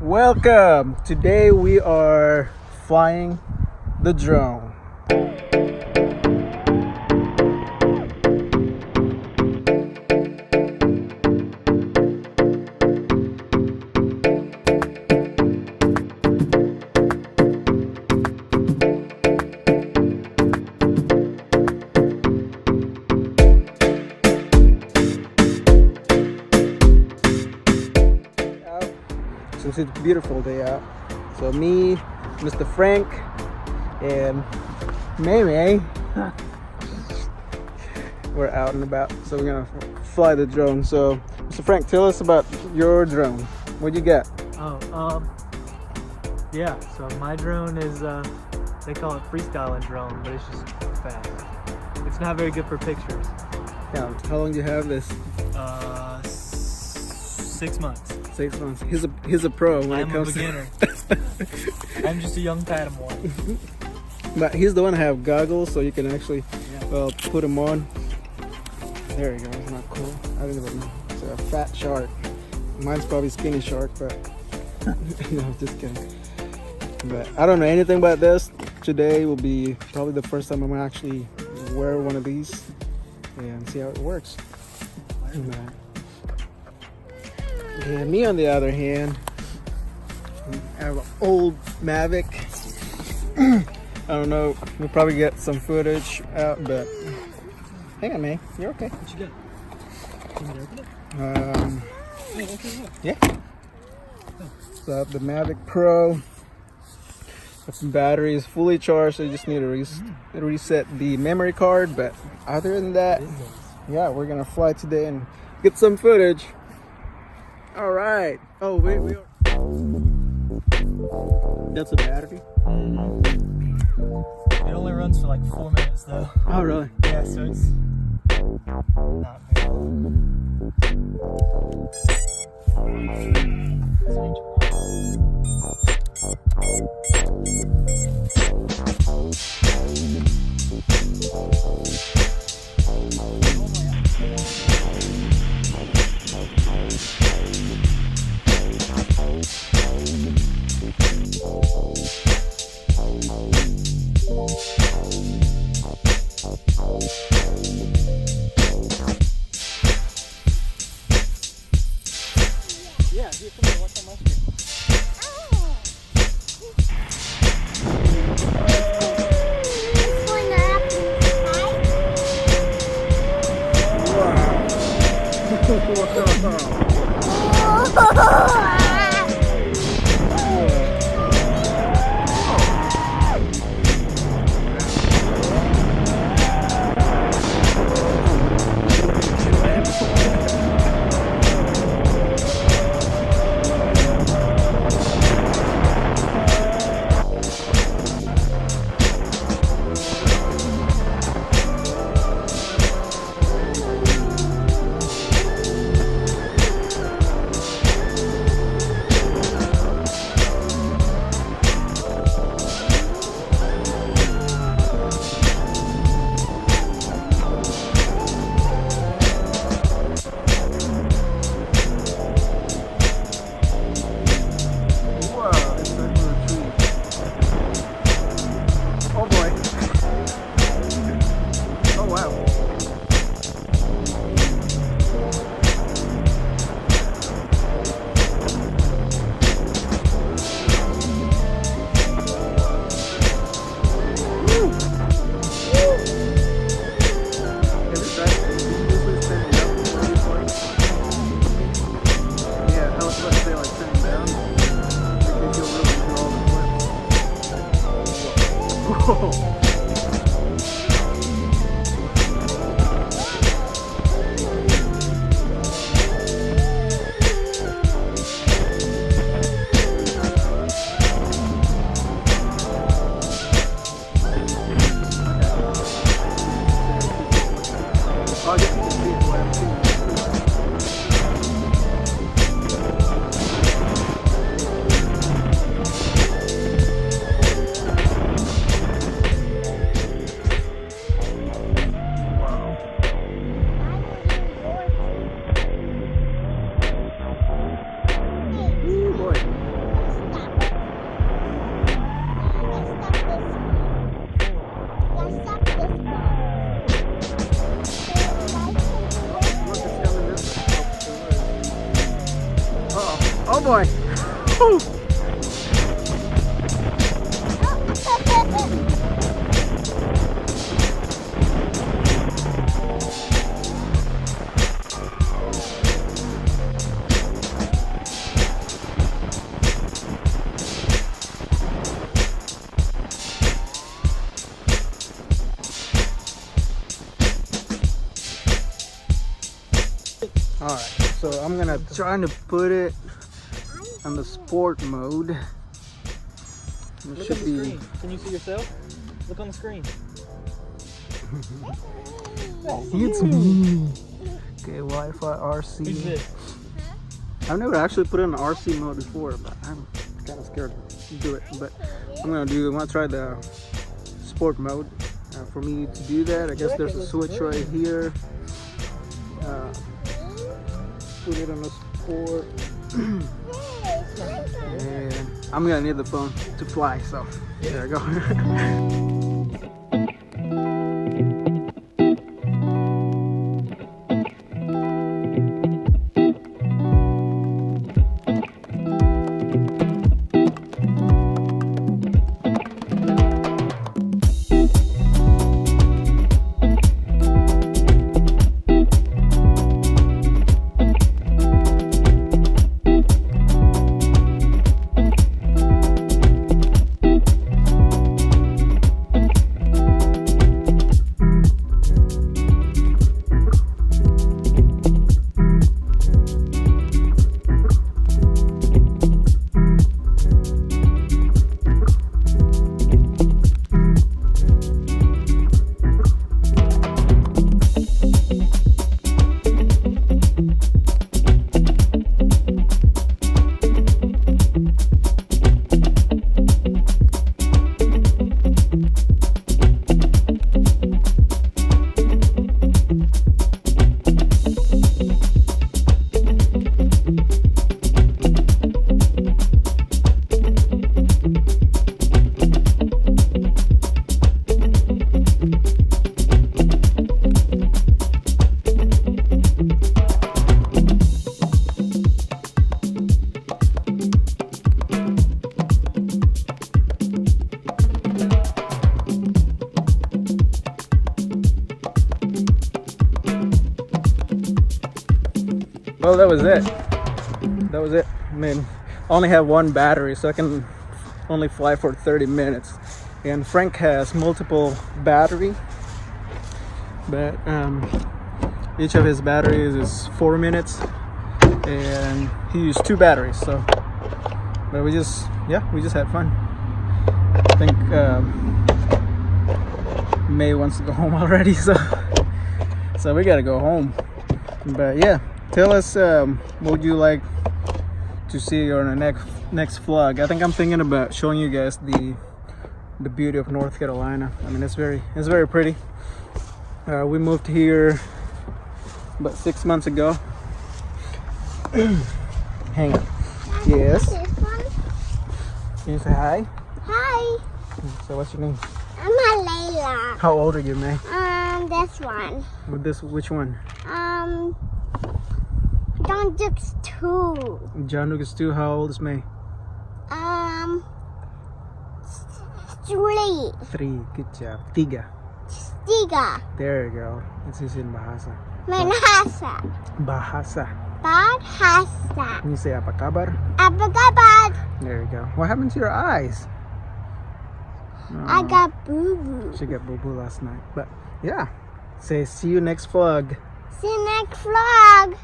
Welcome! Today we are flying the drone. Since it's a beautiful day out, so me, Mr. Frank, and May we're out and about. So we're gonna fly the drone. So Mr. Frank, tell us about your drone. What you got? Yeah, so my drone is they call it freestyling drone, but it's just fast. It's not very good for pictures. Yeah, how long do you have this? 6 months. 6 months. He's a pro when I'm it comes a beginner. I'm just a young Padawan. But he's the one that have goggles, so you can actually put them on. There you go. It's not cool. I don't even know. It's a fat shark. Mine's probably skinny shark, but no, just kidding. But I don't know anything about this. Today will be probably the first time I'm gonna actually wear one of these and see how it works. And me, on the other hand, I have an old Mavic. I don't know. We'll probably get some footage out, but hang on, man. You're okay. What you got? Can you open it? Yeah. So I have the Mavic Pro. Got some batteries, fully charged. So you just need to reset the memory card. But other than that, yeah, we're gonna fly today and get some footage. All right. Oh wait, that's a battery. It only runs for like 4 minutes though. Oh really? Yeah, so it's not very Yeah, here, come here, watch my screen. boy. Woo. Alright, so I'm gonna try to put it on the sport mode. It Look should on the be. screen. Can you see yourself? Look on the screen. It's me. Okay, Wi-Fi RC. Who's this? I've never actually put it in RC mode before, but I'm kind of scared to do it. But I'm gonna try the sport mode. For me to do that, I guess there's a switch right here. Put it on the sport. And I'm gonna need the phone to fly, so there I go. Well, that was it. That was it. I mean, I only have one battery, so I can only fly for 30 minutes. And Frank has multiple battery, but each of his batteries is 4 minutes, and he used 2 batteries. So, but we just had fun. I think May wants to go home already, so we gotta go home. But yeah. Tell us what would you like to see on the next vlog. I think I'm thinking about showing you guys the beauty of North Carolina. I mean, it's very pretty. We moved here about 6 months ago. Hang on. Yes. Can you say hi? Hi, So what's your name? I'm Layla. How old are you, May? This one. With this, which one? John Duke's 2. John Lucas 2. How old is May? 3. 3. Good job. 3. 3. There you go. It's in Bahasa. Manhasa. Bahasa. Bahasa. You say apa kabar? Apa kabar? There you go. What happened to your eyes? I got boo-boo. She got boo-boo last night. But yeah. Say see you next vlog. See you next vlog.